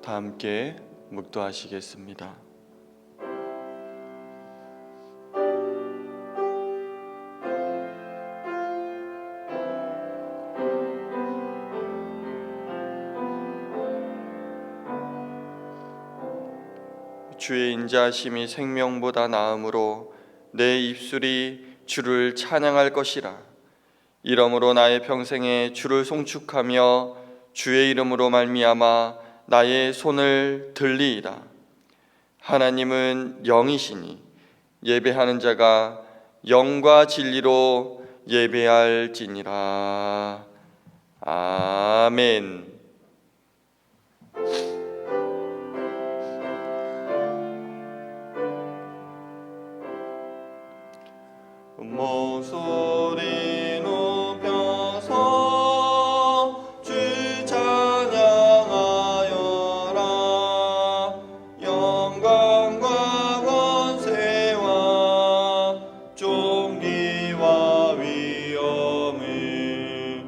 다 함께 묵도하시겠습니다. 주의 인자하심이 생명보다 나음으로 내 입술이 주를 찬양할 것이라. 이러므로 나의 평생에 주를 송축하며 주의 이름으로 말미암아 나의 손을 들리이다. 하나님은 영이시니 예배하는 자가 영과 진리로 예배할지니라. 아멘. 목소리 높여서 주 찬양하여라. 영광과 권세와 존귀와 위엄을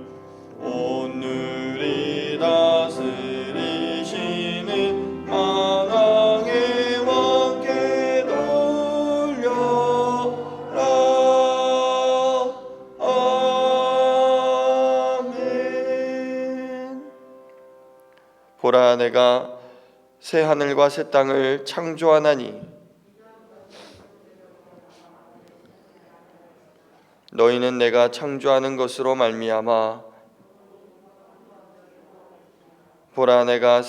오늘이 다스리시는 만왕의 왕께 돌려라. 보라, 내가 새 하늘과 새 땅을 창조하나니 너희는 내가 창조하는 것으로 말미암아 보라, 내가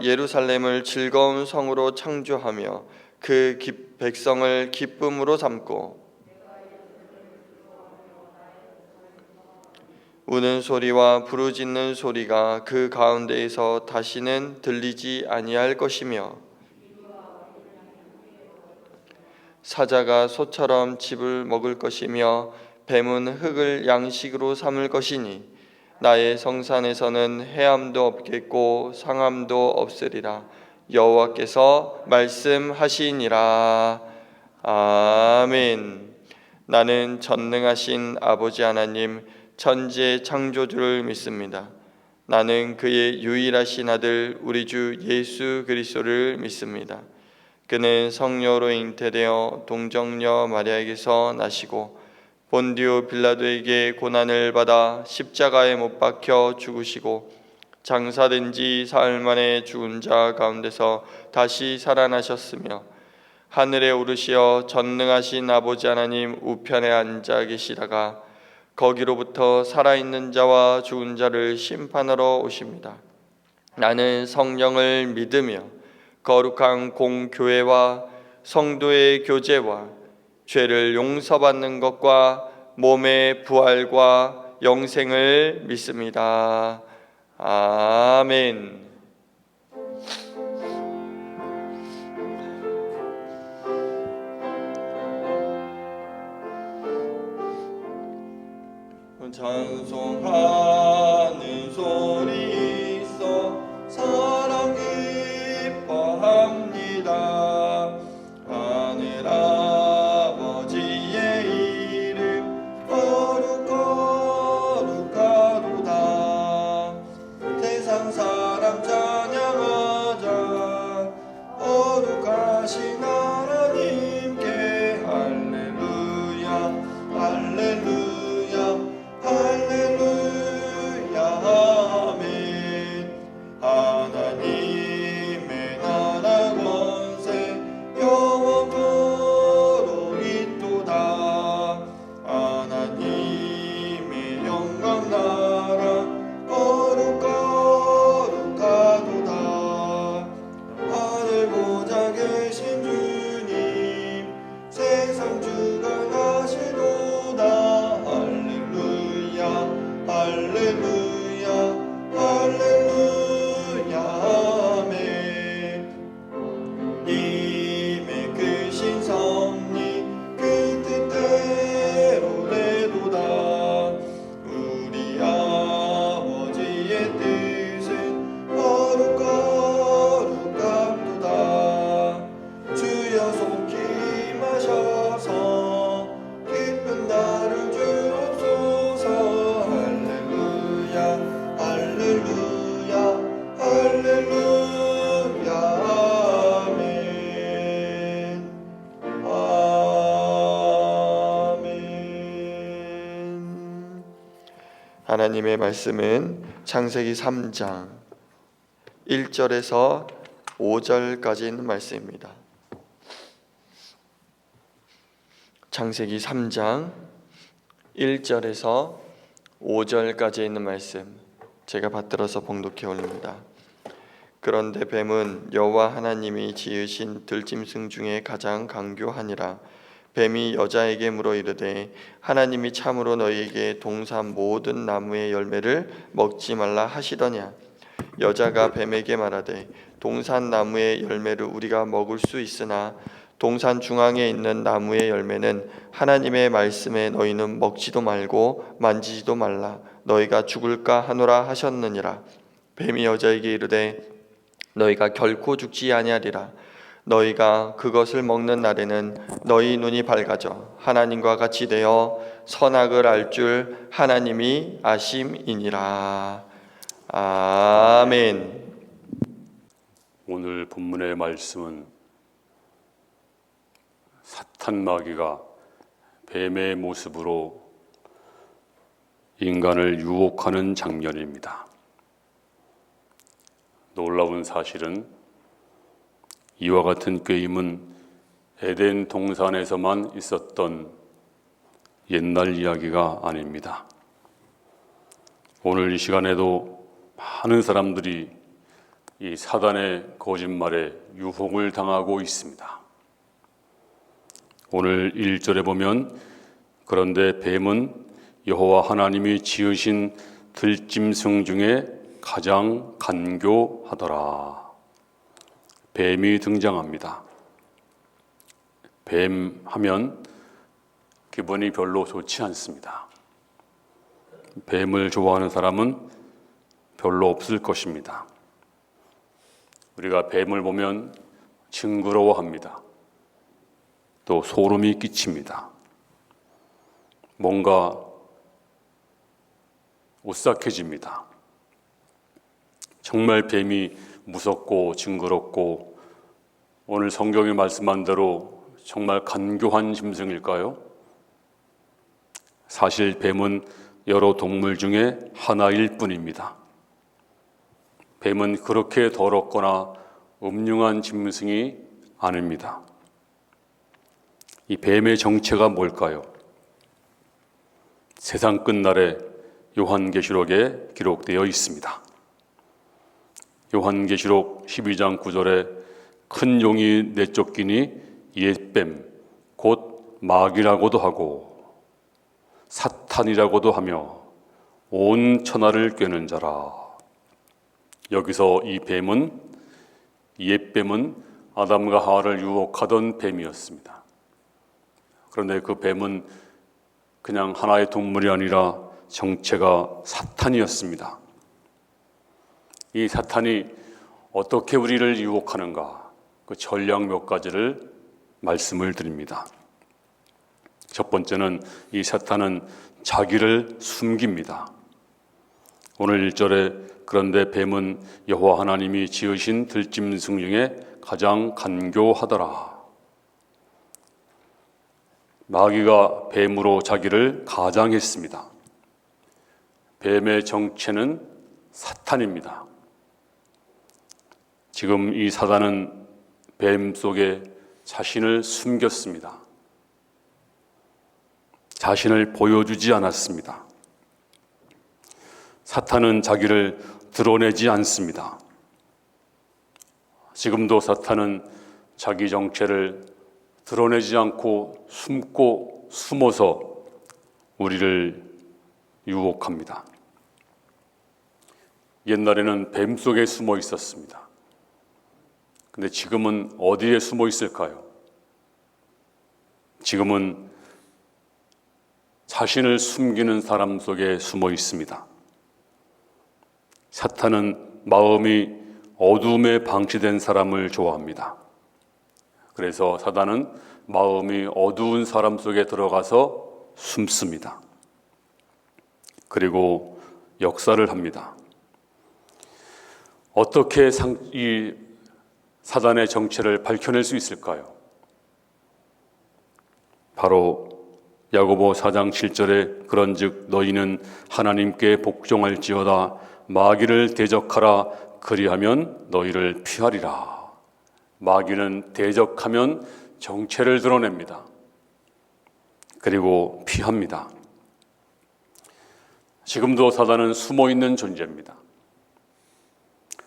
예루살렘을 즐거운 성으로 창조하며 그 백성을 기쁨으로 삼고 우는 소리와 부르짖는 소리가 그 가운데에서 다시는 들리지 아니할 것이며 사자가 소처럼 짚을 먹을 것이며 뱀은 흙을 양식으로 삼을 것이니 나의 성산에서는 해함도 없겠고 상함도 없으리라. 여호와께서 말씀하시니라. 아멘. 나는 전능하신 아버지 하나님 천지의 창조주를 믿습니다. 나는 그의 유일하신 아들 우리 주 예수 그리스도를 믿습니다. 그는 성령으로 잉태되어 동정녀 마리아에게서 나시고 본디오 빌라도에게 고난을 받아 십자가에 못 박혀 죽으시고 장사된 지 사흘 만에 죽은 자 가운데서 다시 살아나셨으며 하늘에 오르시어 전능하신 아버지 하나님 우편에 앉아 계시다가 거기로부터 살아있는 자와 죽은 자를 심판하러 오십니다. 나는 성령을 믿으며 거룩한 공교회와 성도의 교제와 죄를 용서받는 것과 몸의 부활과 영생을 믿습니다. 아멘. 찬송하는 소리 있어 사랑 기뻐합니다. 하늘 아버지의 이름 거룩거룩하도다. 세상 사람 찬양하자. 거룩하신 하나님께 할렐루야 할렐루야 할렐루야 아멘. 하나님의 나라 권세 영원토록 있도다. 하나님의 영광 나라 거룩거룩하도다. 하나님의 말씀은 창세기 3장 1절에서 5절까지 있는 말씀입니다. 창세기 3장 1절에서 5절까지 있는 말씀 제가 받들어서 봉독해 올립니다. 그런데 뱀은 여호와 하나님이 지으신 들짐승 중에 가장 강교하니라. 뱀이 여자에게 물어 이르되 하나님이 참으로 너희에게 동산 모든 나무의 열매를 먹지 말라 하시더냐. 여자가 뱀에게 말하되 동산 나무의 열매를 우리가 먹을 수 있으나 동산 중앙에 있는 나무의 열매는 하나님의 말씀에 너희는 먹지도 말고 만지지도 말라 너희가 죽을까 하노라 하셨느니라. 뱀이 여자에게 이르되 너희가 결코 죽지 아니하리라. 너희가 그것을 먹는 날에는 너희 눈이 밝아져 하나님과 같이 되어 선악을 알 줄 하나님이 아심이니라. 아멘. 오늘 본문의 말씀은 사탄 마귀가 뱀의 모습으로 인간을 유혹하는 장면입니다. 놀라운 사실은 이와 같은 게임은 에덴 동산에서만 있었던 옛날 이야기가 아닙니다. 오늘 이 시간에도 많은 사람들이 이 사단의 거짓말에 유혹을 당하고 있습니다. 오늘 1절에 보면 그런데 뱀은 여호와 하나님이 지으신 들짐승 중에 가장 간교하더라. 뱀이 등장합니다. 뱀 하면 기분이 별로 좋지 않습니다. 뱀을 좋아하는 사람은 별로 없을 것입니다. 우리가 뱀을 보면 징그러워합니다. 또 소름이 끼칩니다. 뭔가 오싹해집니다. 정말 뱀이 무섭고 징그럽고 오늘 성경이 말씀한 대로 정말 간교한 짐승일까요? 사실 뱀은 여러 동물 중에 하나일 뿐입니다. 뱀은 그렇게 더럽거나 음흉한 짐승이 아닙니다. 이 뱀의 정체가 뭘까요? 세상 끝날에 요한계시록에 기록되어 있습니다. 요한계시록 12장 9절에 큰 용이 내쫓기니 옛뱀 곧 마귀라고도 하고 사탄이라고도 하며 온 천하를 꿰는 자라. 여기서 이 뱀은 옛뱀은 아담과 하와를 유혹하던 뱀이었습니다. 그런데 그 뱀은 그냥 하나의 동물이 아니라 정체가 사탄이었습니다. 이 사탄이 어떻게 우리를 유혹하는가, 그 전략 몇 가지를 말씀을 드립니다. 첫 번째는 이 사탄은 자기를 숨깁니다. 오늘 1절에 그런데 뱀은 여호와 하나님이 지으신 들짐승 중에 가장 간교하더라. 마귀가 뱀으로 자기를 가장했습니다. 뱀의 정체는 사탄입니다. 지금 이 사단은 뱀 속에 자신을 숨겼습니다. 자신을 보여주지 않았습니다. 사탄은 자기를 드러내지 않습니다. 지금도 사탄은 자기 정체를 드러내지 않고 숨어서 우리를 유혹합니다. 옛날에는 뱀 속에 숨어 있었습니다. 근데 지금은 어디에 숨어 있을까요? 지금은 자신을 숨기는 사람 속에 숨어 있습니다. 사탄은 마음이 어둠에 방치된 사람을 좋아합니다. 그래서 사단은 마음이 어두운 사람 속에 들어가서 숨습니다. 그리고 역사를 합니다. 어떻게 이 사단의 정체를 밝혀낼 수 있을까요? 바로 야고보 4장 7절에 그런즉 너희는 하나님께 복종할지어다 마귀를 대적하라 그리하면 너희를 피하리라. 마귀는 대적하면 정체를 드러냅니다. 그리고 피합니다. 지금도 사단은 숨어있는 존재입니다.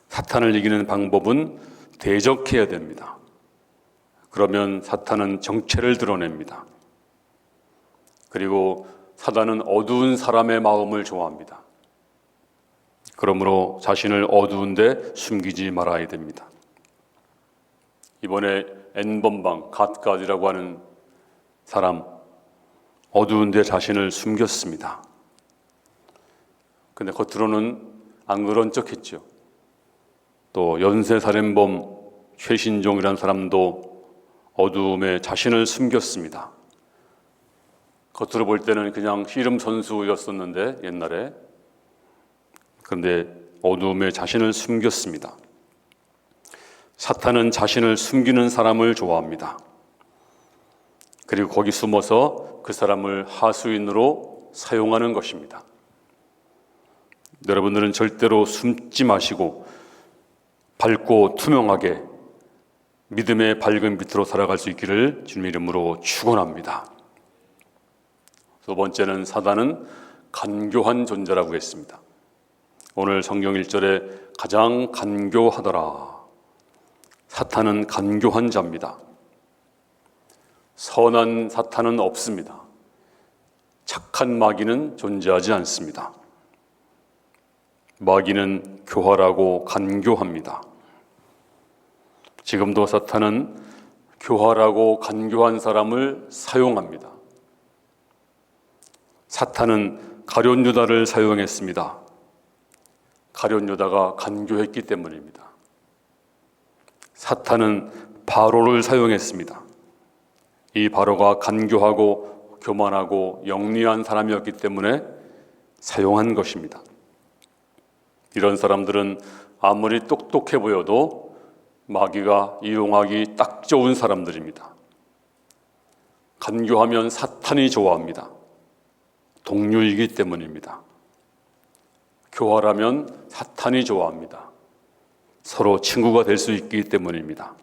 사탄을 이기는 방법은 대적해야 됩니다. 그러면 사탄은 정체를 드러냅니다. 그리고 사단은 어두운 사람의 마음을 좋아합니다. 그러므로 자신을 어두운 데 숨기지 말아야 됩니다. 이번에 N번방 갓갓이라고 하는 사람, 어두운 데 자신을 숨겼습니다. 근데 겉으로는 안 그런 척 했죠. 또 연쇄살인범 최신종이라는 사람도 어두움에 자신을 숨겼습니다. 겉으로 볼 때는 그냥 씨름 선수였었는데 옛날에, 그런데 어두움에 자신을 숨겼습니다. 사탄은 자신을 숨기는 사람을 좋아합니다. 그리고 거기 숨어서 그 사람을 하수인으로 사용하는 것입니다. 여러분들은 절대로 숨지 마시고 밝고 투명하게 믿음의 밝은 빛으로 살아갈 수 있기를 주님 이름으로 축원합니다. 두 번째는 사단은 간교한 존재라고 했습니다. 오늘 성경 1절에 가장 간교하더라. 사탄은 간교한 자입니다. 선한 사탄은 없습니다. 착한 마귀는 존재하지 않습니다. 마귀는 교활하고 간교합니다. 지금도 사탄은 교활하고 간교한 사람을 사용합니다. 사탄은 가룟 유다를 사용했습니다. 가룟 유다가 간교했기 때문입니다. 사탄은 바로를 사용했습니다. 이 바로가 간교하고 교만하고 영리한 사람이었기 때문에 사용한 것입니다. 이런 사람들은 아무리 똑똑해 보여도 마귀가 이용하기 딱 좋은 사람들입니다. 간교하면 사탄이 좋아합니다. 동료이기 때문입니다. 교활하면 사탄이 좋아합니다. 서로 친구가 될 수 있기 때문입니다.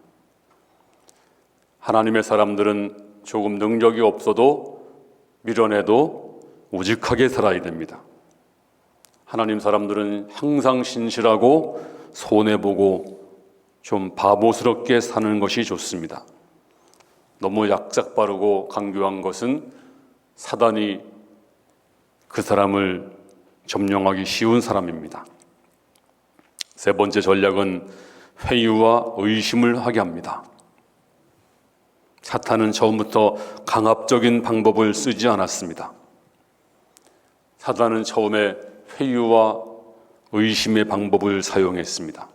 하나님의 사람들은 조금 능력이 없어도 밀어내도 우직하게 살아야 됩니다. 하나님 사람들은 항상 신실하고 손해보고 좀 바보스럽게 사는 것이 좋습니다. 너무 약삭빠르고 강교한 것은 사단이 그 사람을 점령하기 쉬운 사람입니다. 세 번째 전략은 회유와 의심을 하게 합니다. 사탄은 처음부터 강압적인 방법을 쓰지 않았습니다. 사탄은 처음에 회유와 의심의 방법을 사용했습니다.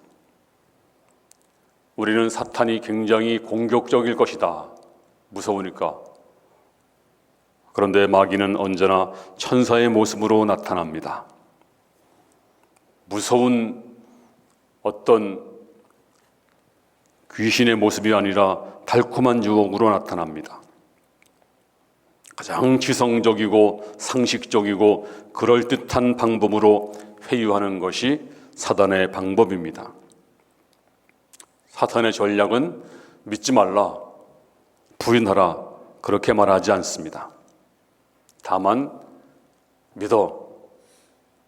우리는 사탄이 굉장히 공격적일 것이다. 무서우니까. 그런데 마귀는 언제나 천사의 모습으로 나타납니다. 무서운 어떤 귀신의 모습이 아니라 달콤한 유혹으로 나타납니다. 가장 지성적이고 상식적이고 그럴듯한 방법으로 회유하는 것이 사단의 방법입니다. 사탄의 전략은 믿지 말라, 부인하라 그렇게 말하지 않습니다. 다만 믿어.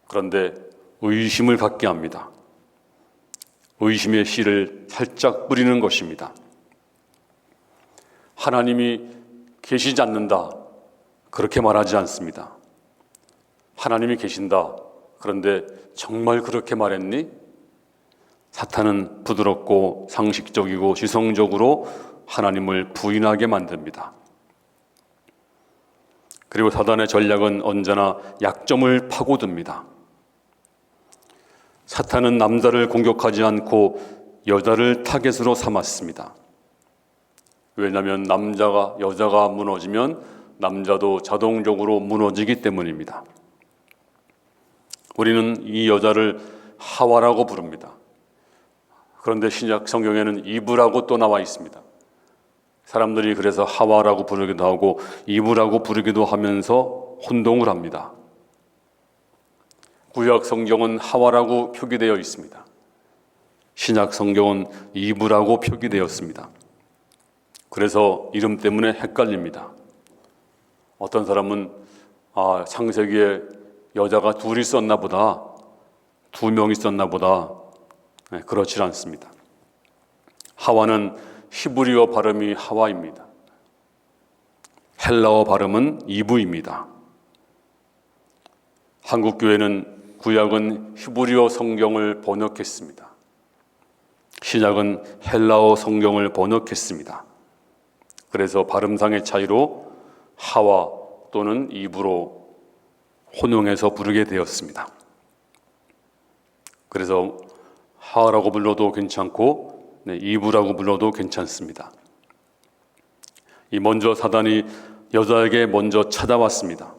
그런데 의심을 갖게 합니다. 의심의 씨를 살짝 뿌리는 것입니다. 하나님이 계시지 않는다. 그렇게 말하지 않습니다. 하나님이 계신다. 그런데 정말 그렇게 말했니? 사탄은 부드럽고 상식적이고 지성적으로 하나님을 부인하게 만듭니다. 그리고 사단의 전략은 언제나 약점을 파고듭니다. 사탄은 남자를 공격하지 않고 여자를 타겟으로 삼았습니다. 왜냐하면 여자가 무너지면 남자도 자동적으로 무너지기 때문입니다. 우리는 이 여자를 하와라고 부릅니다. 그런데 신약 성경에는 이브라고 또 나와 있습니다. 사람들이 그래서 하와라고 부르기도 하고 이브라고 부르기도 하면서 혼동을 합니다. 구약 성경은 하와라고 표기되어 있습니다. 신약 성경은 이브라고 표기되었습니다. 그래서 이름 때문에 헷갈립니다. 어떤 사람은 창세기에 여자가 둘이 있었나 보다, 2명 있었나 보다. 그렇지 않습니다. 하와는 히브리어 발음이 하와입니다. 헬라어 발음은 이브입니다. 한국교회는 구약은 히브리어 성경을 번역했습니다. 신약은 헬라어 성경을 번역했습니다. 그래서 발음상의 차이로 하와 또는 이브로 혼용해서 부르게 되었습니다. 그래서 하와라고 불러도 괜찮고 이브라고 불러도 괜찮습니다. 먼저 사단이 여자에게 먼저 찾아왔습니다.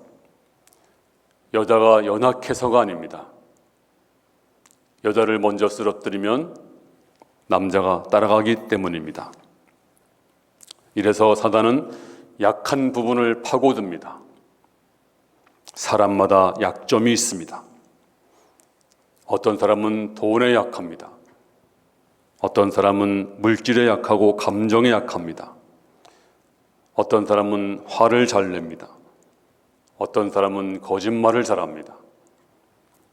여자가 연약해서가 아닙니다. 여자를 먼저 쓰러뜨리면 남자가 따라가기 때문입니다. 이래서 사단은 약한 부분을 파고듭니다. 사람마다 약점이 있습니다. 어떤 사람은 돈에 약합니다. 어떤 사람은 물질에 약하고 감정에 약합니다. 어떤 사람은 화를 잘 냅니다. 어떤 사람은 거짓말을 잘합니다.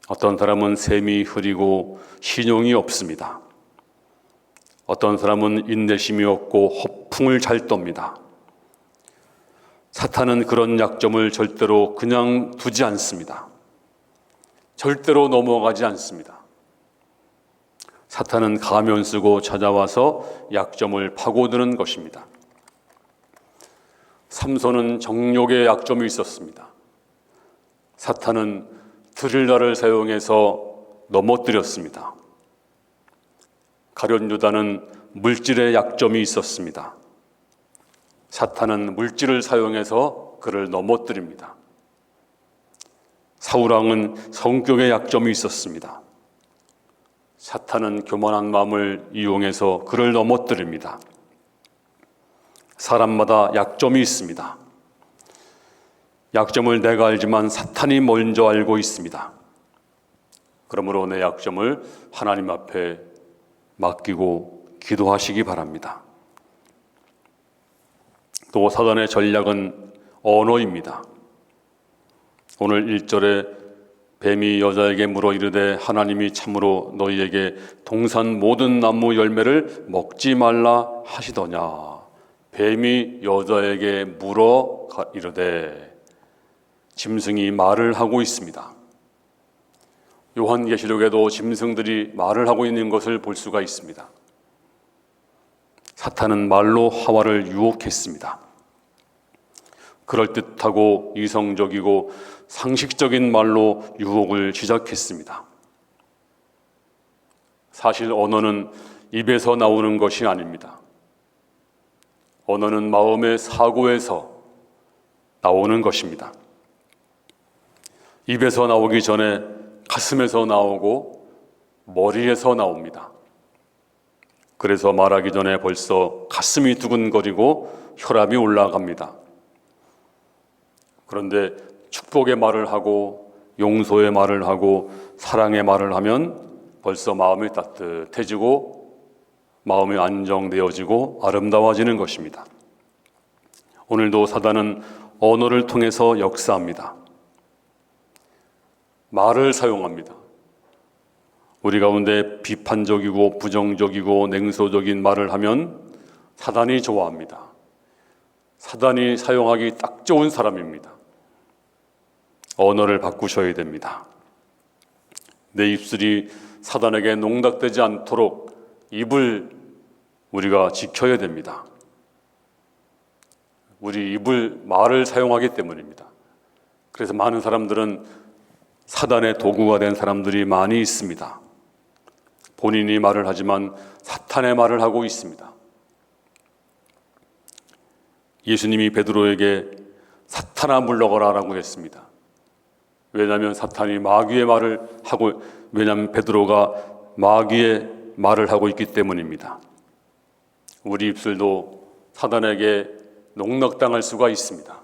어떤 사람은 셈이 흐리고 신용이 없습니다. 어떤 사람은 인내심이 없고 허풍을 잘 떱니다. 사탄은 그런 약점을 절대로 그냥 두지 않습니다. 절대로 넘어가지 않습니다. 사탄은 가면 쓰고 찾아와서 약점을 파고드는 것입니다. 삼손은 정욕의 약점이 있었습니다. 사탄은 드릴라를 사용해서 넘어뜨렸습니다. 가룟 유다는 물질의 약점이 있었습니다. 사탄은 물질을 사용해서 그를 넘어뜨립니다. 사울왕은 성격의 약점이 있었습니다. 사탄은 교만한 마음을 이용해서 그를 넘어뜨립니다. 사람마다 약점이 있습니다. 약점을 내가 알지만 사탄이 먼저 알고 있습니다. 그러므로 내 약점을 하나님 앞에 맡기고 기도하시기 바랍니다. 또 사단의 전략은 언어입니다. 오늘 1절에 뱀이 여자에게 물어 이르되 이르되 참으로 너희에게 동산 모든 나무 열매를 먹지 말라 하시더냐. 뱀이 여자에게 물어 이르되 짐승이 말을 하고 있습니다. 요한계시록에도 짐승들이 말을 하고 있는 것을 볼 수가 있습니다. 사탄은 말로 하와를 유혹했습니다. 그럴듯하고 이성적이고 상식적인 말로 유혹을 시작했습니다. 사실 언어는 입에서 나오는 것이 아닙니다. 언어는 마음의 사고에서 나오는 것입니다. 입에서 나오기 전에 가슴에서 나오고 머리에서 나옵니다. 그래서 말하기 전에 벌써 가슴이 두근거리고 혈압이 올라갑니다. 그런데 축복의 말을 하고 용서의 말을 하고 사랑의 말을 하면 벌써 마음이 따뜻해지고 마음이 안정되어지고 아름다워지는 것입니다. 오늘도 사단은 언어를 통해서 역사합니다. 말을 사용합니다. 우리 가운데 비판적이고 부정적이고 냉소적인 말을 하면 사단이 좋아합니다. 사단이 사용하기 딱 좋은 사람입니다. 언어를 바꾸셔야 됩니다. 내 입술이 사단에게 농락되지 않도록 입을 우리가 지켜야 됩니다. 우리 입을 말을 사용하기 때문입니다. 그래서 많은 사람들은 사단의 도구가 된 사람들이 많이 있습니다. 본인이 말을 하지만 사탄의 말을 하고 있습니다. 예수님이 베드로에게 사탄아 물러가라라고 했습니다. 왜냐하면 사탄이 마귀의 말을 하고, 왜냐하면 베드로가 마귀의 말을 하고 있기 때문입니다. 우리 입술도 사단에게 농락당할 수가 있습니다.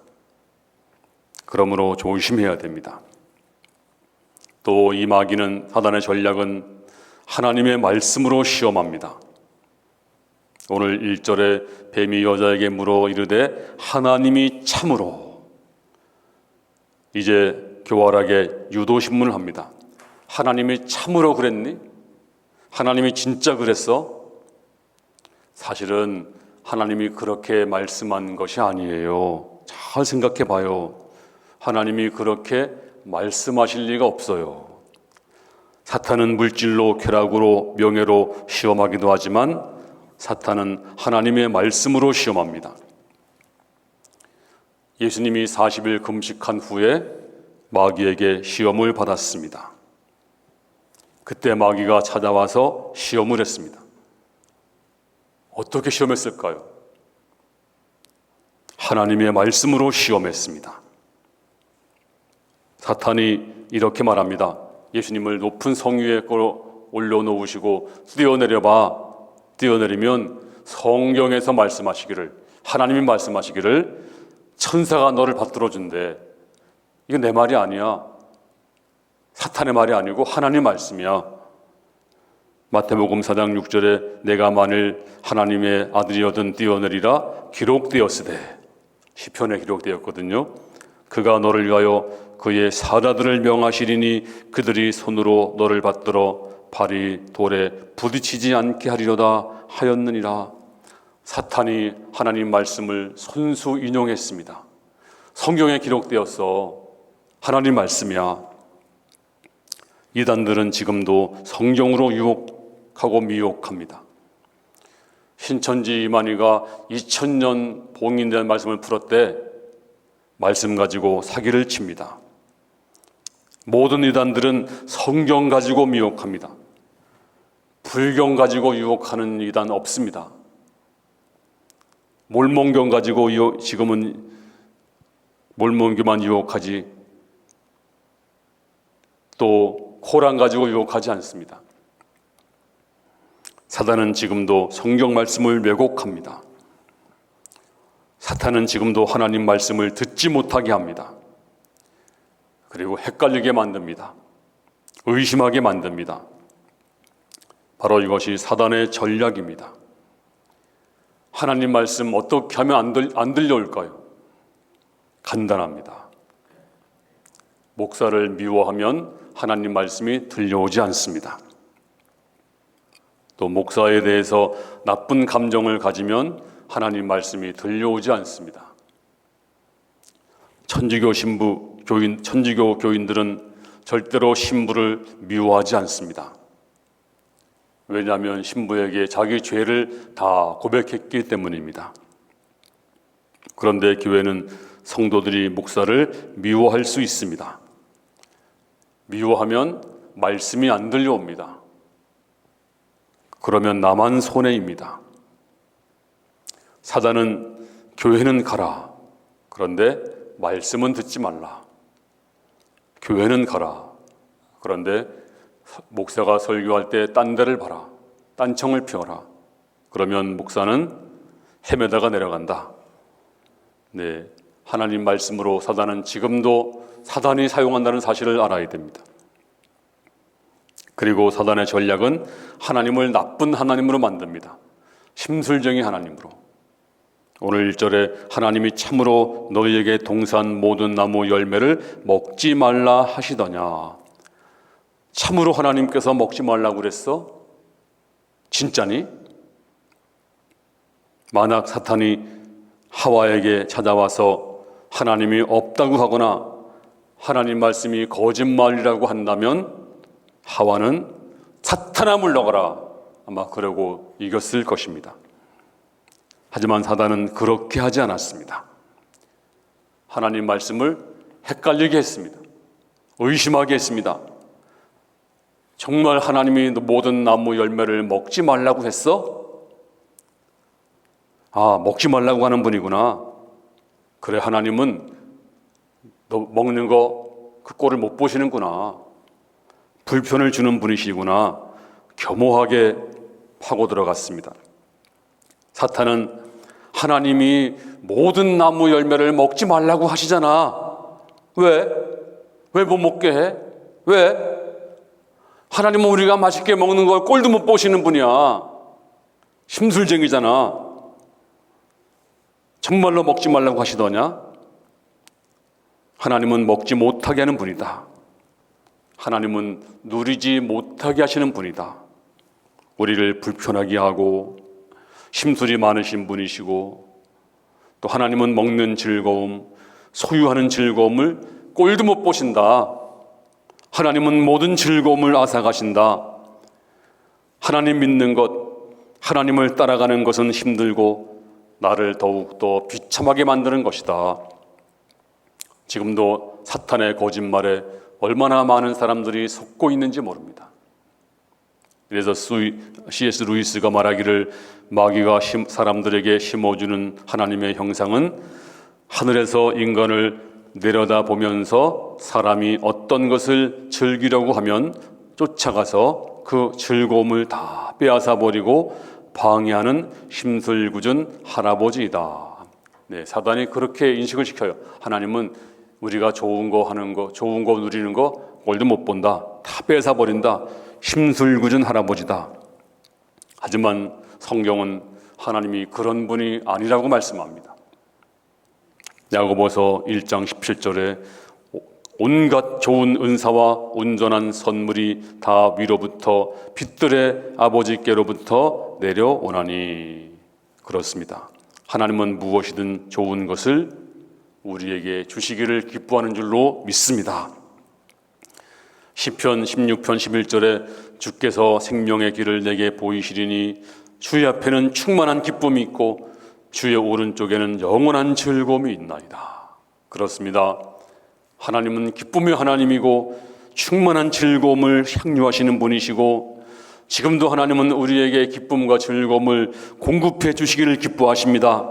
그러므로 조심해야 됩니다. 또 이 마귀는, 사단의 전략은 하나님의 말씀으로 시험합니다. 오늘 1절에 뱀이 여자에게 물어 이르되 하나님이 참으로, 이제 교활하게 유도신문을 합니다. 하나님이 참으로 그랬니? 하나님이 진짜 그랬어? 사실은 하나님이 그렇게 말씀한 것이 아니에요. 잘 생각해 봐요. 하나님이 그렇게 말씀하실 리가 없어요. 사탄은 물질로, 쾌락으로, 명예로 시험하기도 하지만 사탄은 하나님의 말씀으로 시험합니다. 예수님이 40일 금식한 후에 마귀에게 시험을 받았습니다. 그때 마귀가 찾아와서 시험을 했습니다. 어떻게 시험했을까요? 하나님의 말씀으로 시험했습니다. 사탄이 이렇게 말합니다. 예수님을 높은 성 위에 올려놓으시고 뛰어내려봐. 뛰어내리면 성경에서 말씀하시기를, 하나님이 말씀하시기를 천사가 너를 받들어 준대. 이거 내 말이 아니야. 사탄의 말이 아니고 하나님 말씀이야. 마태복음 4장 6절에 내가 만일 하나님의 아들이어든 뛰어내리라 기록되었으되, 시편에 기록되었거든요. 그가 너를 위하여 그의 사자들을 명하시리니 그들이 손으로 너를 받들어 발이 돌에 부딪히지 않게 하리로다 하였느니라. 사탄이 하나님 말씀을 손수 인용했습니다. 성경에 기록되었어. 하나님 말씀이야. 이단들은 지금도 성경으로 유혹하고 미혹합니다. 신천지 이만희가 2000년 봉인된 말씀을 풀었대. 말씀 가지고 사기를 칩니다. 모든 이단들은 성경 가지고 미혹합니다. 불경 가지고 유혹하는 이단 없습니다. 몰몬경 가지고 지금은 몰몬교만 유혹하지, 또 코란 가지고 유혹하지 않습니다. 사단은 지금도 성경 말씀을 왜곡합니다. 사탄은 지금도 하나님 말씀을 듣지 못하게 합니다. 그리고 헷갈리게 만듭니다. 의심하게 만듭니다. 바로 이것이 사단의 전략입니다. 하나님 말씀 어떻게 하면 안 들려올까요? 간단합니다. 목사를 미워하면 하나님 말씀이 들려오지 않습니다. 또 목사에 대해서 나쁜 감정을 가지면 하나님 말씀이 들려오지 않습니다. 천주교 교인들은 절대로 신부를 미워하지 않습니다. 왜냐하면 신부에게 자기 죄를 다 고백했기 때문입니다. 그런데 교회는 성도들이 목사를 미워할 수 있습니다. 미워하면 말씀이 안 들려옵니다. 그러면 나만 손해입니다. 사단은 교회는 가라. 그런데 말씀은 듣지 말라. 교회는 가라. 그런데 목사가 설교할 때 딴 데를 봐라. 딴청을 피워라. 그러면 목사는 헤매다가 내려간다. 네, 하나님 말씀으로 사단은 지금도 사단이 사용한다는 사실을 알아야 됩니다. 그리고 사단의 전략은 하나님을 나쁜 하나님으로 만듭니다. 심술쟁이 하나님으로. 오늘 1절에 하나님이 참으로 너희에게 동산 모든 나무 열매를 먹지 말라 하시더냐. 참으로 하나님께서 먹지 말라고 그랬어? 진짜니? 만약 사탄이 하와에게 찾아와서 하나님이 없다고 하거나 하나님 말씀이 거짓말이라고 한다면 하와는 사탄아 물러가라 아마 그러고 이겼을 것입니다. 하지만 사단은 그렇게 하지 않았습니다. 하나님 말씀을 헷갈리게 했습니다. 의심하게 했습니다. 정말 하나님이 모든 나무 열매를 먹지 말라고 했어? 아, 먹지 말라고 하는 분이구나. 그래, 하나님은 너 먹는 거 그 꼴을 못 보시는구나. 불편을 주는 분이시구나. 겸허하게 파고 들어갔습니다. 사탄은 하나님이 모든 나무 열매를 먹지 말라고 하시잖아. 왜? 왜 못 먹게 해? 왜? 하나님은 우리가 맛있게 먹는 걸 꼴도 못 보시는 분이야. 심술쟁이잖아. 정말로 먹지 말라고 하시더냐? 하나님은 먹지 못하게 하는 분이다. 하나님은 누리지 못하게 하시는 분이다. 우리를 불편하게 하고 심술이 많으신 분이시고, 또 하나님은 먹는 즐거움, 소유하는 즐거움을 꼴도 못 보신다. 하나님은 모든 즐거움을 앗아가신다. 하나님 믿는 것, 하나님을 따라가는 것은 힘들고 나를 더욱더 비참하게 만드는 것이다. 지금도 사탄의 거짓말에 얼마나 많은 사람들이 속고 있는지 모릅니다. 그래서 C.S. 루이스가 말하기를, 마귀가 사람들에게 심어주는 하나님의 형상은 하늘에서 인간을 내려다보면서 사람이 어떤 것을 즐기려고 하면 쫓아가서 그 즐거움을 다 빼앗아버리고 방해하는 심술궂은 할아버지이다. 네, 사단이 그렇게 인식을 시켜요. 하나님은 우리가 좋은 거 하는 거, 좋은 거 누리는 거 꼴도 못 본다. 다 뺏어버린다. 심술궂은 할아버지다. 하지만 성경은 하나님이 그런 분이 아니라고 말씀합니다. 야고보서 1장 17절에 온갖 좋은 은사와 온전한 선물이 다 위로부터 빛들의 아버지께로부터 내려오나니. 그렇습니다. 하나님은 무엇이든 좋은 것을 우리에게 주시기를 기뻐하는 줄로 믿습니다. 시편 16편 11절에 주께서 생명의 길을 내게 보이시리니 주의 앞에는 충만한 기쁨이 있고 주의 오른쪽에는 영원한 즐거움이 있나이다. 그렇습니다. 하나님은 기쁨의 하나님이고 충만한 즐거움을 향유하시는 분이시고, 지금도 하나님은 우리에게 기쁨과 즐거움을 공급해 주시기를 기뻐하십니다.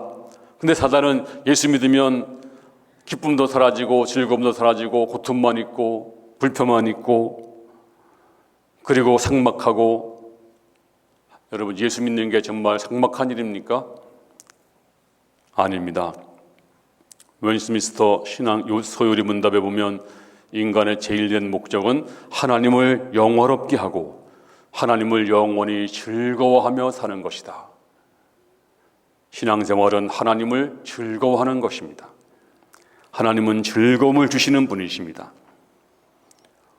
근데 사단은 예수 믿으면 기쁨도 사라지고 즐거움도 사라지고 고통만 있고 불평만 있고 그리고 삭막하고, 여러분 예수 믿는 게 정말 삭막한 일입니까? 아닙니다. 웨스트민스터 신앙 소요리 문답에 보면 인간의 제일된 목적은 하나님을 영화롭게 하고 하나님을 영원히 즐거워하며 사는 것이다. 신앙생활은 하나님을 즐거워하는 것입니다. 하나님은 즐거움을 주시는 분이십니다.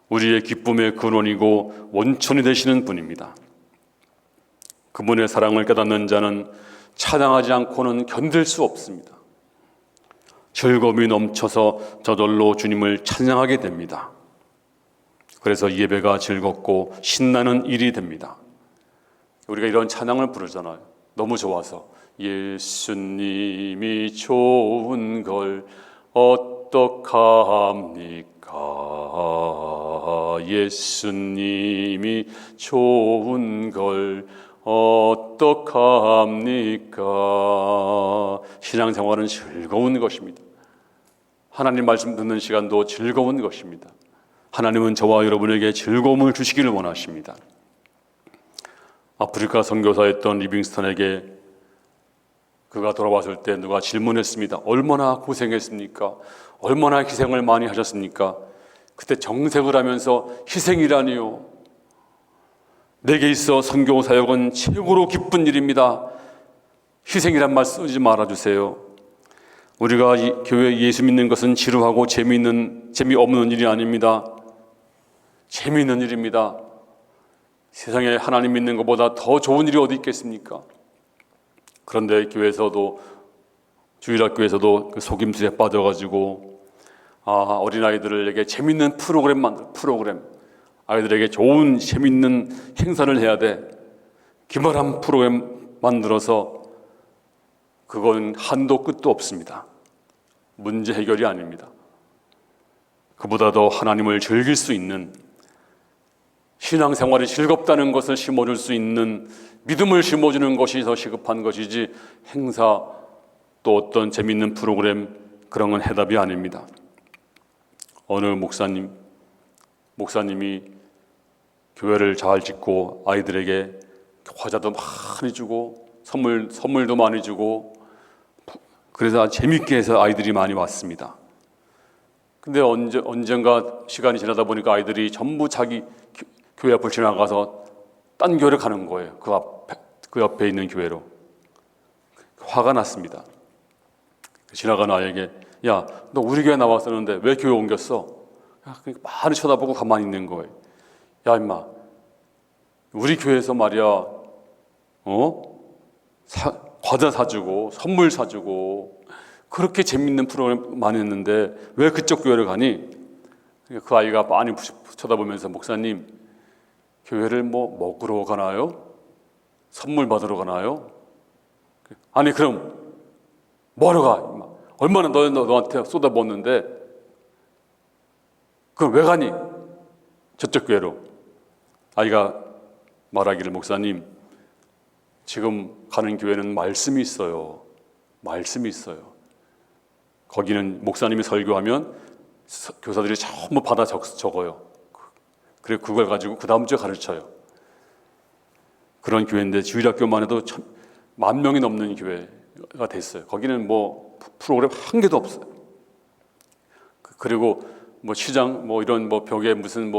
우리의 기쁨의 근원이고 원천이 되시는 분입니다. 그분의 사랑을 깨닫는 자는 찬양하지 않고는 견딜 수 없습니다. 즐거움이 넘쳐서 저절로 주님을 찬양하게 됩니다. 그래서 예배가 즐겁고 신나는 일이 됩니다. 우리가 이런 찬양을 부르잖아요. 너무 좋아서. 예수님이 좋은 걸 어떡합니까? 예수님이 좋은 걸 어떡합니까? 신앙생활은 즐거운 것입니다. 하나님 말씀 듣는 시간도 즐거운 것입니다. 하나님은 저와 여러분에게 즐거움을 주시기를 원하십니다. 아프리카 선교사였던 리빙스턴에게 그가 돌아왔을 때 누가 질문했습니다. 얼마나 고생했습니까? 얼마나 희생을 많이 하셨습니까? 그때 정색을 하면서 희생이라니요. 내게 있어 선교 사역은 최고로 기쁜 일입니다. 희생이란 말 쓰지 말아주세요. 우리가 교회에 예수 믿는 것은 지루하고 재미없는 일이 아닙니다. 재미있는 일입니다. 세상에 하나님 믿는 것보다 더 좋은 일이 어디 있겠습니까? 그런데 교회에서도, 주일학교에서도 그 속임수에 빠져가지고 어린아이들에게 재밌는 프로그램 아이들에게 좋은 재밌는 행사를 해야 돼. 기발한 프로그램 만들어서 그건 한도 끝도 없습니다. 문제 해결이 아닙니다. 그보다 더 하나님을 즐길 수 있는, 신앙생활이 즐겁다는 것을 심어줄 수 있는 믿음을 심어주는 것이 더 시급한 것이지, 행사 또 어떤 재밌는 프로그램, 그런 건 해답이 아닙니다. 어느 목사님이 교회를 잘 짓고 아이들에게 과자도 많이 주고 선물도 많이 주고 그래서 아주 재밌게 해서 아이들이 많이 왔습니다. 근데 언젠가 시간이 지나다 보니까 아이들이 전부 자기 교회 앞을 지나가서 딴 교회를 가는 거예요. 그 옆에 있는 교회로. 화가 났습니다. 지나가는 아이에게, 야, 너 우리 교회 나왔었는데 왜 교회 옮겼어? 많이 쳐다보고 가만히 있는 거예요. 야, 임마, 우리 교회에서 말이야, 과자 사주고 선물 사주고 그렇게 재밌는 프로그램 많이 했는데 왜 그쪽 교회를 가니? 그 아이가 많이 쳐다보면서, 목사님, 교회를 뭐 먹으러 가나요? 선물 받으러 가나요? 아니 그럼 뭐하러 가? 얼마나 너한테 쏟아붓는데 그럼 왜 가니? 저쪽 교회로. 아이가 말하기를, 목사님, 지금 가는 교회는 말씀이 있어요. 말씀이 있어요. 거기는 목사님이 설교하면 교사들이 전부 받아 적어요. 그리고 그걸 가지고 그 다음 주에 가르쳐요. 그런 교회인데 주일학교만 해도 10,000명이 넘는 교회가 됐어요. 거기는 뭐 프로그램 한 개도 없어요. 그리고 뭐 시장 뭐 이런 뭐 벽에 무슨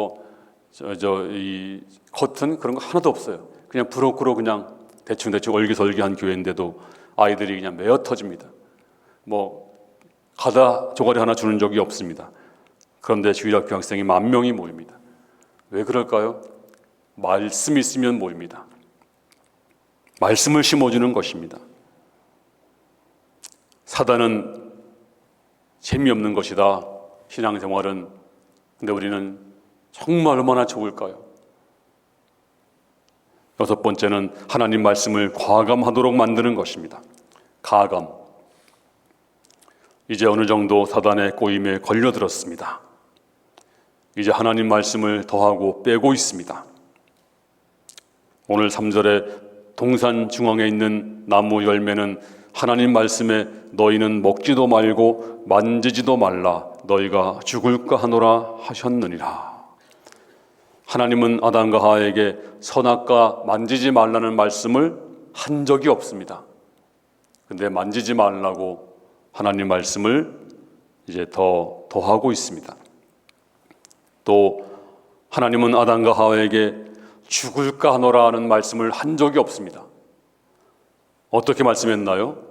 이 커튼 그런 거 하나도 없어요. 그냥 브로커로 그냥 대충 얼기설기한 교회인데도 아이들이 그냥 메어 터집니다. 뭐 가다 조가리 하나 주는 적이 없습니다. 그런데 주일학교 학생이 10,000명이 모입니다. 왜 그럴까요? 말씀이 있으면 모입니다. 말씀을 심어주는 것입니다. 사단은 재미없는 것이다, 신앙생활은. 근데 우리는 정말 얼마나 좋을까요? 6번째는 하나님 말씀을 과감하도록 만드는 것입니다. 가감. 이제 어느 정도 사단의 꼬임에 걸려들었습니다. 이제 하나님 말씀을 더하고 빼고 있습니다. 오늘 3절에 동산 중앙에 있는 나무 열매는 하나님 말씀에 너희는 먹지도 말고 만지지도 말라 너희가 죽을까 하노라 하셨느니라. 하나님은 아담과 하와에게 선악과 만지지 말라는 말씀을 한 적이 없습니다. 근데 만지지 말라고 하나님 말씀을 이제 더하고 있습니다. 또 하나님은 아담과 하와에게 죽을까 하노라 하는 말씀을 한 적이 없습니다. 어떻게 말씀했나요?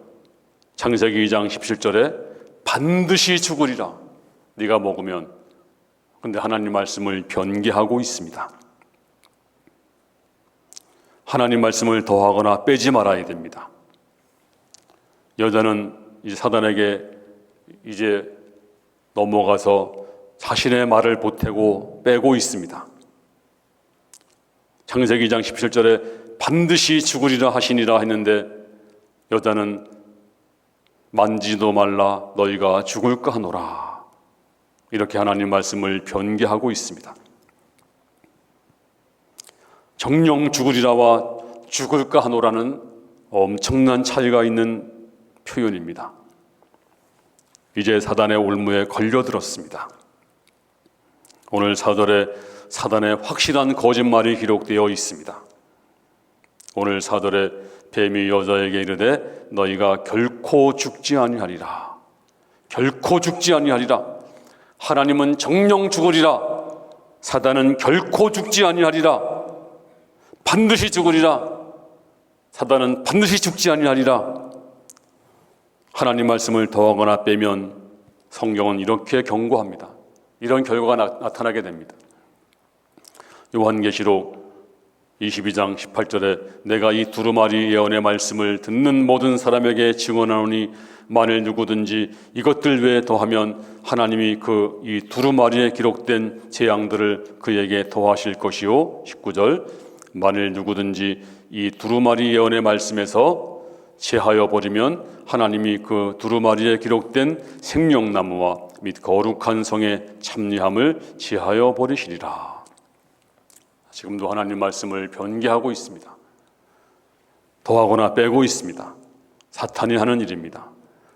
창세기 2장 17절에 반드시 죽으리라 네가 먹으면. 근데 하나님 말씀을 변개하고 있습니다. 하나님 말씀을 더하거나 빼지 말아야 됩니다. 여자는 이제 사단에게 이제 넘어가서 자신의 말을 보태고 빼고 있습니다. 창세기 2장 17절에 반드시 죽으리라 하시니라 했는데 여자는 만지도 말라 너희가 죽을까 하노라. 이렇게 하나님 말씀을 변개하고 있습니다. 정령 죽으리라와 죽을까 하노라는 엄청난 차이가 있는 표현입니다. 이제 사단의 올무에 걸려들었습니다. 오늘 4절에 사단의 확실한 거짓말이 기록되어 있습니다. 오늘 4절에 뱀이 여자에게 이르되 너희가 결코 죽지 아니하리라. 결코 죽지 아니하리라. 하나님은 정령 죽으리라. 사단은 결코 죽지 아니하리라. 반드시 죽으리라. 사단은 반드시 죽지 아니하리라. 하나님 말씀을 더하거나 빼면 성경은 이렇게 경고합니다. 이런 결과가 나타나게 됩니다. 요한계시록 22장 18절에 내가 이 두루마리 예언의 말씀을 듣는 모든 사람에게 증언하노니 만일 누구든지 이것들 외에 더하면 하나님이 그 이 두루마리에 기록된 재앙들을 그에게 더하실 것이요. 19절 만일 누구든지 이 두루마리 예언의 말씀에서 제하여 버리면 하나님이 그 두루마리에 기록된 생명나무와 및 거룩한 성의 참리함을 제하여 버리시리라. 지금도 하나님 말씀을 변개하고 있습니다. 더하거나 빼고 있습니다. 사탄이 하는 일입니다.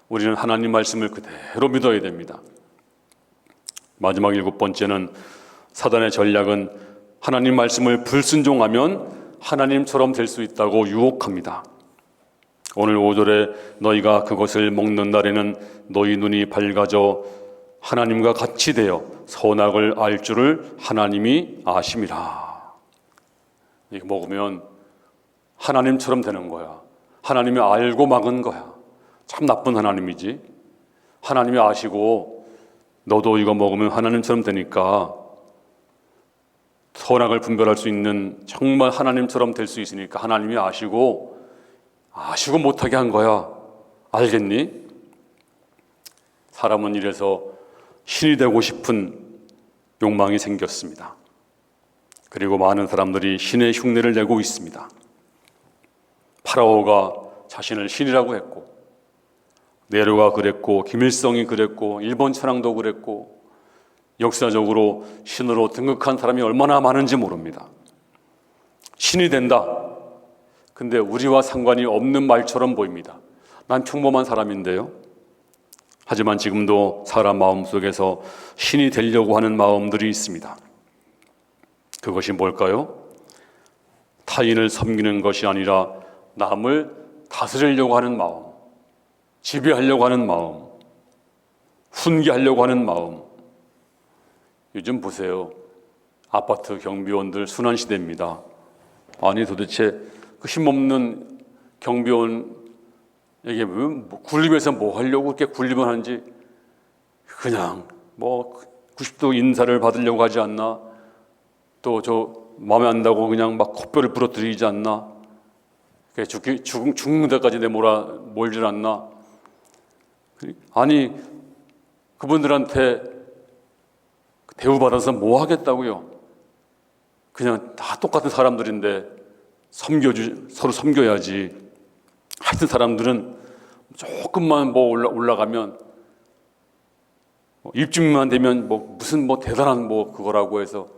우리는 하나님 말씀을 그대로 믿어야 됩니다. 마지막 7번째는 사단의 전략은 하나님 말씀을 불순종하면 하나님처럼 될 수 있다고 유혹합니다. 오늘 5절에 너희가 그것을 먹는 날에는 너희 눈이 밝아져 하나님과 같이 되어 선악을 알 줄을 하나님이 아심이라. 이거 먹으면 하나님처럼 되는 거야. 하나님이 알고 막은 거야. 참 나쁜 하나님이지. 하나님이 아시고 너도 이거 먹으면 하나님처럼 되니까, 선악을 분별할 수 있는, 정말 하나님처럼 될 수 있으니까 하나님이 아시고 못하게 한 거야. 알겠니? 사람은 이래서 신이 되고 싶은 욕망이 생겼습니다. 그리고 많은 사람들이 신의 흉내를 내고 있습니다. 파라오가 자신을 신이라고 했고, 네로가 그랬고, 김일성이 그랬고, 일본 천황도 그랬고, 역사적으로 신으로 등극한 사람이 얼마나 많은지 모릅니다. 신이 된다. 근데 우리와 상관이 없는 말처럼 보입니다. 난 평범한 사람인데요. 하지만 지금도 사람 마음속에서 신이 되려고 하는 마음들이 있습니다. 그것이 뭘까요? 타인을 섬기는 것이 아니라 남을 다스리려고 하는 마음, 지배하려고 하는 마음, 훈계하려고 하는 마음. 요즘 보세요. 아파트 경비원들 순환시대입니다. 아니 도대체 그 힘없는 경비원에게 군림해서 뭐 하려고 그렇게 군림을 하는지, 그냥 90도 인사를 받으려고 하지 않나? 또 저 마음에 안 든다고 그냥 막 콧뼈를 부러뜨리지 않나? 죽는 데까지 몰질 않나? 아니 그분들한테 대우받아서 뭐 하겠다고요? 그냥 다 똑같은 사람들인데 서로 섬겨야지. 하여튼 사람들은 조금만 올라가면 입증만 되면 무슨 대단한 그거라고 해서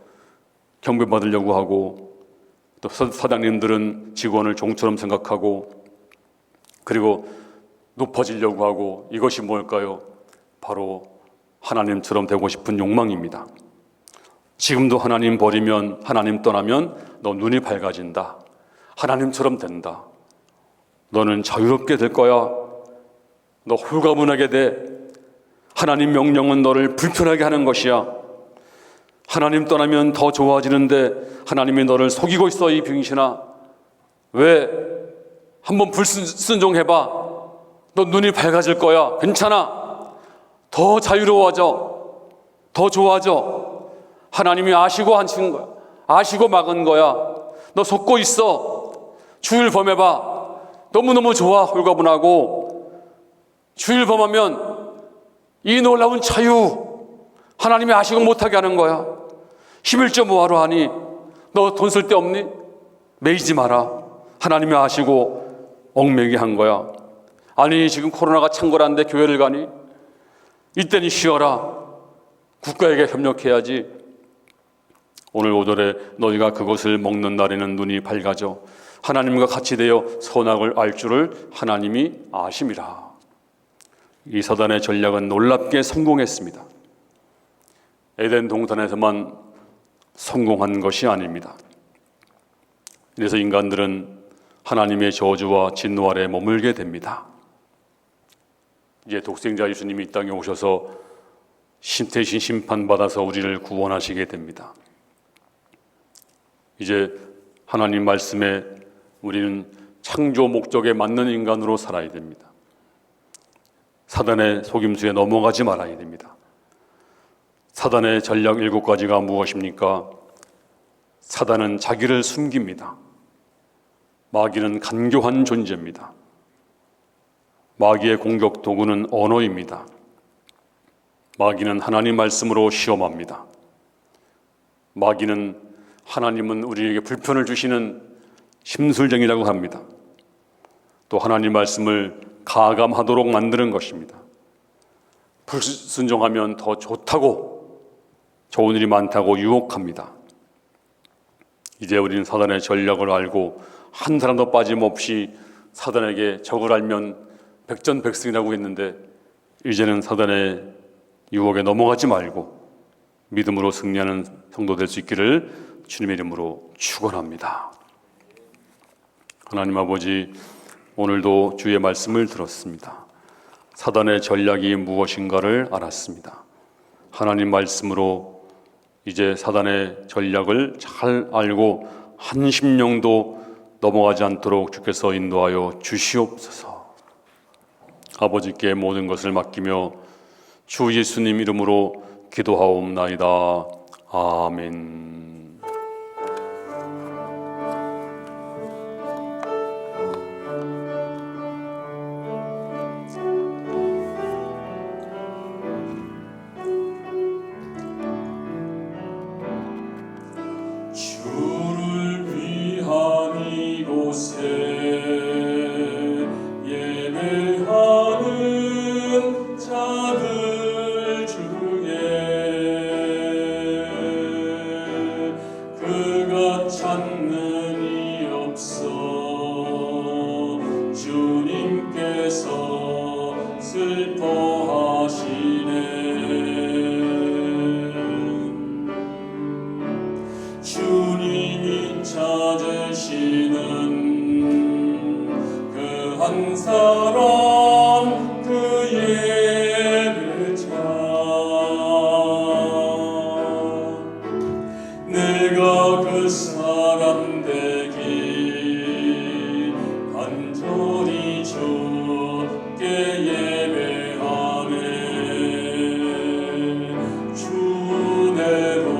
경배받으려고 하고, 또 사장님들은 직원을 종처럼 생각하고, 그리고 높아지려고 하고. 이것이 뭘까요? 바로 하나님처럼 되고 싶은 욕망입니다. 지금도 하나님 버리면, 하나님 떠나면 너 눈이 밝아진다. 하나님처럼 된다. 너는 자유롭게 될 거야. 너 홀가분하게 돼. 하나님 명령은 너를 불편하게 하는 것이야. 하나님 떠나면 더 좋아지는데 하나님이 너를 속이고 있어, 이 병신아. 왜? 한번 불순종해봐. 너 눈이 밝아질 거야. 괜찮아. 더 자유로워져. 더 좋아져. 하나님이 아시고 하신 거야. 아시고 막은 거야. 너 속고 있어. 주일 범해봐. 너무너무 좋아. 홀가분하고. 주일 범하면 이 놀라운 자유, 하나님이 아시고 못하게 하는 거야. 11조 뭐하러 하니? 너 돈 쓸 데 없니? 매이지 마라. 하나님이 아시고 얽매이게 한 거야. 아니 지금 코로나가 창궐한데 교회를 가니? 이때니 쉬어라. 국가에게 협력해야지. 오늘 5절에 너희가 그것을 먹는 날에는 눈이 밝아져 하나님과 같이 되어 선악을 알 줄을 하나님이 아심이라. 이 사단의 전략은 놀랍게 성공했습니다. 에덴 동산에서만 성공한 것이 아닙니다. 그래서 인간들은 하나님의 저주와 진노 아래 머물게 됩니다. 이제 독생자 예수님이 이 땅에 오셔서 대신 심판받아서 우리를 구원하시게 됩니다. 이제 하나님 말씀에 우리는 창조 목적에 맞는 인간으로 살아야 됩니다. 사단의 속임수에 넘어가지 말아야 됩니다. 사단의 전략 7가지가 무엇입니까? 사단은 자기를 숨깁니다. 마귀는 간교한 존재입니다. 마귀의 공격 도구는 언어입니다. 마귀는 하나님 말씀으로 시험합니다. 마귀는 하나님은 우리에게 불편을 주시는 심술쟁이라고 합니다. 또 하나님 말씀을 가감하도록 만드는 것입니다. 불순종하면 더 좋다고, 좋은 일이 많다고 유혹합니다. 이제 우리는 사단의 전략을 알고 한 사람도 빠짐없이 사단에게 적을 알면 백전백승이라고 했는데, 이제는 사단의 유혹에 넘어가지 말고 믿음으로 승리하는 성도 될 수 있기를 주님의 이름으로 축원합니다. 하나님 아버지, 오늘도 주의 말씀을 들었습니다. 사단의 전략이 무엇인가를 알았습니다. 하나님 말씀으로 이제 사단의 전략을 잘 알고 한 심령도 넘어가지 않도록 주께서 인도하여 주시옵소서. 아버지께 모든 것을 맡기며 주 예수님 이름으로 기도하옵나이다. 아멘. 주를 위한 이곳에 예배하는 자들 중에 그가 찾는 이 없어 주님께서 슬퍼하시네. 주님이 찾으시는 그 한 사람 그 예배자 내가 그 사람 되기 간절히 주께 예배하네. 주내로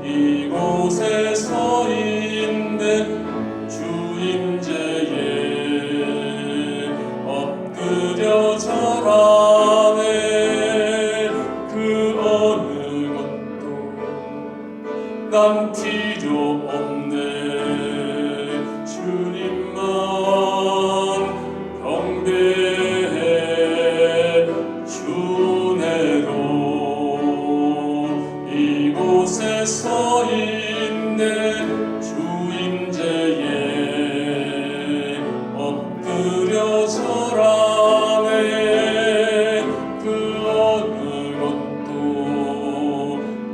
이곳에 서 있는 주임제에 엎드려 절하네. 그 어느 것도 난 필요 없네. 주님만 경배해. 주내로 이곳에 서 있는 주임제에 엎드려 절하네. 그 어느 것도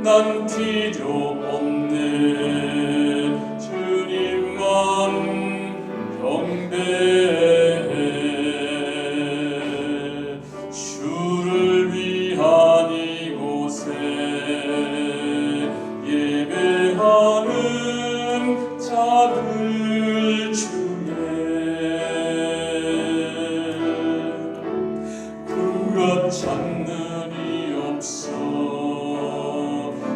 난 필요 없네. 주님만 경배해. 주를 위한 이곳에 예배하는 자들 중에 그가 찾는 이 없어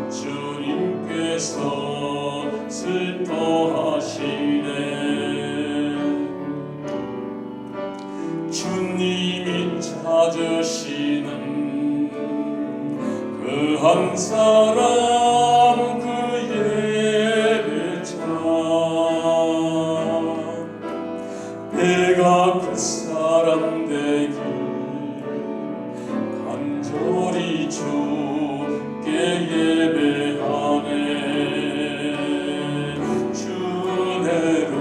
주님께서 슬퍼하시네. 주님이 찾으시는 그 한 사람 그 예배자 내가 그 사람 되길 간절히 주께 예배하네. 주내로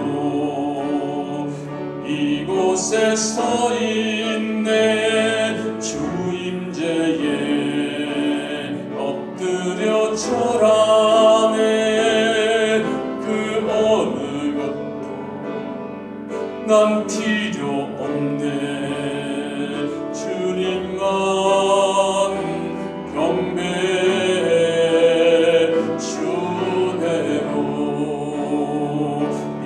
이곳에 서 있네. 주임제에 엎드려 절하네. 그 어느 것도 난 필요 없네. 주님만 경배해. 주내로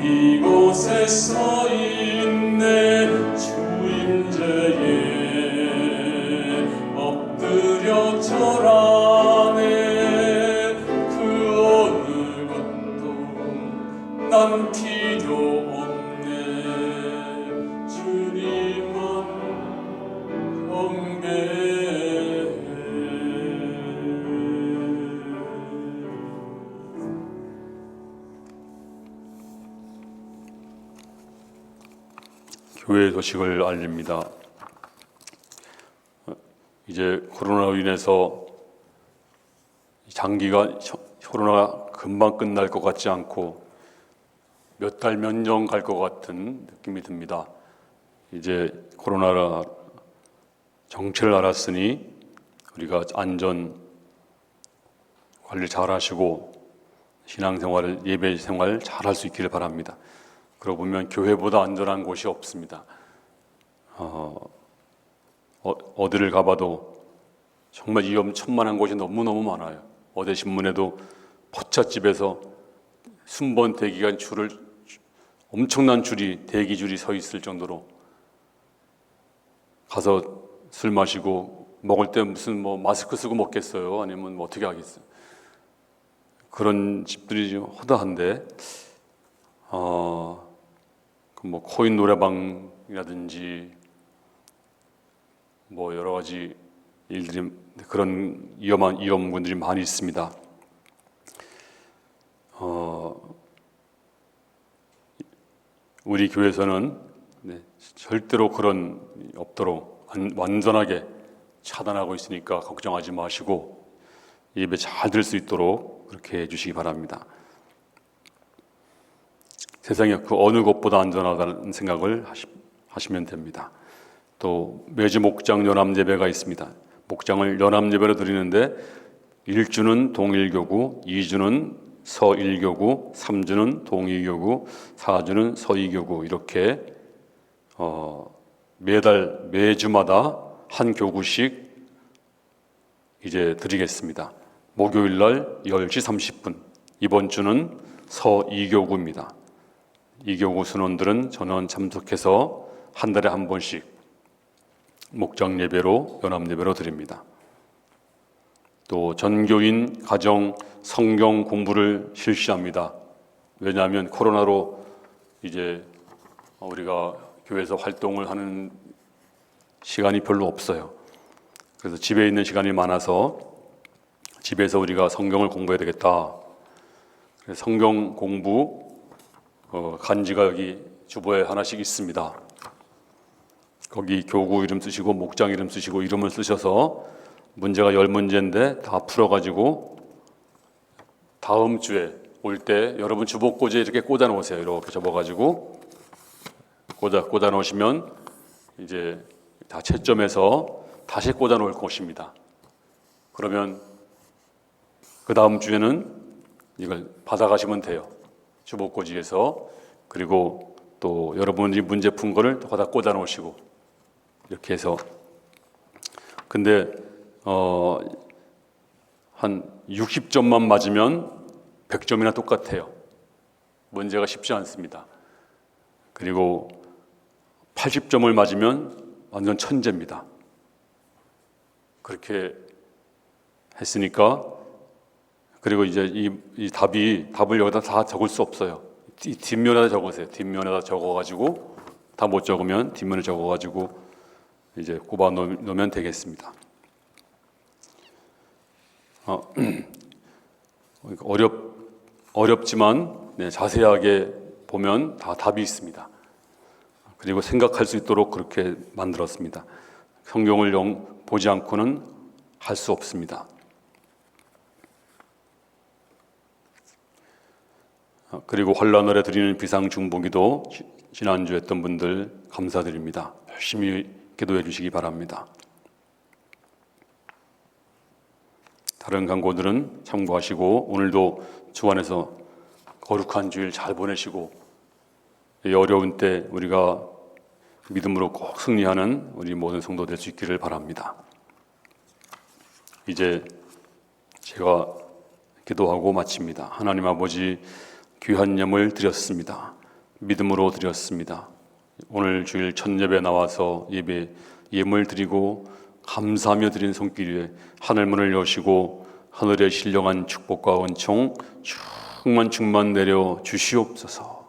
이곳에 서 있네. 주임제에 엎드려 절하네. 그 어느 것도 난 필요 없네. 주님만 경배해. 교회 소식을 알립니다. 이제 코로나로 인해서 장기가 코로나가 금방 끝날 것 같지 않고 몇 달 몇 년 갈 것 같은 느낌이 듭니다. 이제 코로나 정체를 알았으니 우리가 안전 관리 잘 하시고 신앙생활을 예배 생활 잘 할 수 있기를 바랍니다. 그러고 보면 교회보다 안전한 곳이 없습니다. 어디를 가봐도 정말 위험천만한 곳이 너무너무 많아요. 어제 신문에도 포차집에서 순번 대기간 엄청난 대기 줄이 서 있을 정도로 가서 술 마시고 먹을 때 무슨 마스크 쓰고 먹겠어요? 아니면 어떻게 하겠어요? 그런 집들이 좀 허다한데, 코인 노래방이라든지 여러 가지 일들이 그런 위험군들이 많이 있습니다. 우리 교회에서는 절대로 그런 없도록 완전하게 차단하고 있으니까 걱정하지 마시고 예배 잘 들 수 있도록 그렇게 해주시기 바랍니다. 세상에 그 어느 곳보다 안전하다는 생각을 하시면 됩니다. 또 매주 목장 연합예배가 있습니다. 목장을 연합예배로 드리는데 1주는 동일교구, 2주는 서일교구, 3주는 동이교구, 4주는 서이교구 이렇게 매주마다 한 교구씩 이제 드리겠습니다. 목요일 날 10시 30분. 이번 주는 서이교구입니다. 이교구 순원들은 전원 참석해서 한 달에 한 번씩 목장 예배로 연합 예배로 드립니다. 또 전교인 가정 성경 공부를 실시합니다. 왜냐하면 코로나로 이제 우리가 교회에서 활동을 하는 시간이 별로 없어요. 그래서 집에 있는 시간이 많아서 집에서 우리가 성경을 공부해야 되겠다. 그래서 성경 공부 간지가 여기 주보에 하나씩 있습니다. 거기 교구 이름 쓰시고 목장 이름 쓰시고 이름을 쓰셔서 문제가 10문제인데 다 풀어가지고 다음 주에 올 때 여러분 주보꽂이에 이렇게 꽂아 놓으세요. 이렇게 접어가지고 꽂아 놓으시면 이제 다 채점해서 다시 꽂아 놓을 것입니다. 그러면 그 다음 주에는 이걸 받아가시면 돼요. 주보꽂이에서. 그리고 또 여러분이 문제 푼 거를 거기다 꽂아 놓으시고 이렇게 해서 근데 한 60점만 맞으면 100점이나 똑같아요. 문제가 쉽지 않습니다. 그리고 80점을 맞으면 완전 천재입니다. 그렇게 했으니까 그리고 이제 이 답을 여기다 다 적을 수 없어요. 뒷면에다 적으세요. 뒷면에다 적어가지고 다 못 적으면 뒷면에 적어가지고 이제 꼽아 놓으면 되겠습니다. 어렵지만 자세하게 보면 다 답이 있습니다. 그리고 생각할 수 있도록 그렇게 만들었습니다. 성경을 보지 않고는 할 수 없습니다. 그리고 환난날에 드리는 비상중보기도 지난주에 했던 분들 감사드립니다. 열심히 기도해 주시기 바랍니다. 다른 광고들은 참고하시고 오늘도 주 안에서 거룩한 주일 잘 보내시고 이 어려운 때 우리가 믿음으로 꼭 승리하는 우리 모든 성도 될 수 있기를 바랍니다. 이제 제가 기도하고 마칩니다. 하나님 아버지 귀한 예물 드렸습니다. 믿음으로 드렸습니다. 오늘 주일 첫 예배 나와서 예물 드리고 감사하며 드린 손길 위에 하늘문을 여시고 하늘의 신령한 축복과 은총 충만 내려 주시옵소서.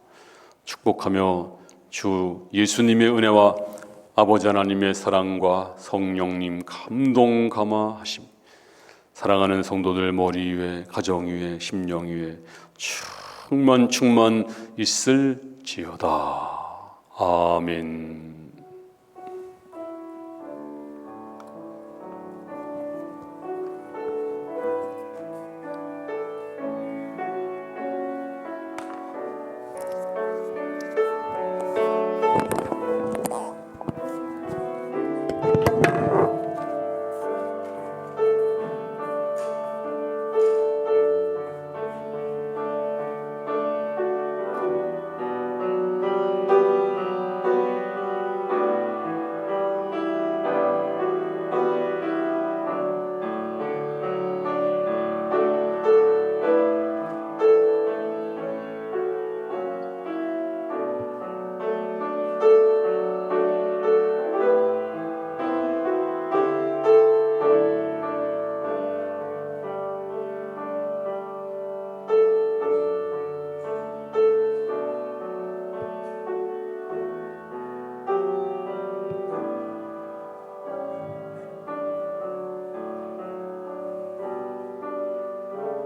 축복하며 주 예수님의 은혜와 아버지 하나님의 사랑과 성령님 감동 감화하심 사랑하는 성도들 머리 위에 가정 위에 심령 위에 충만 있을지어다. 아멘.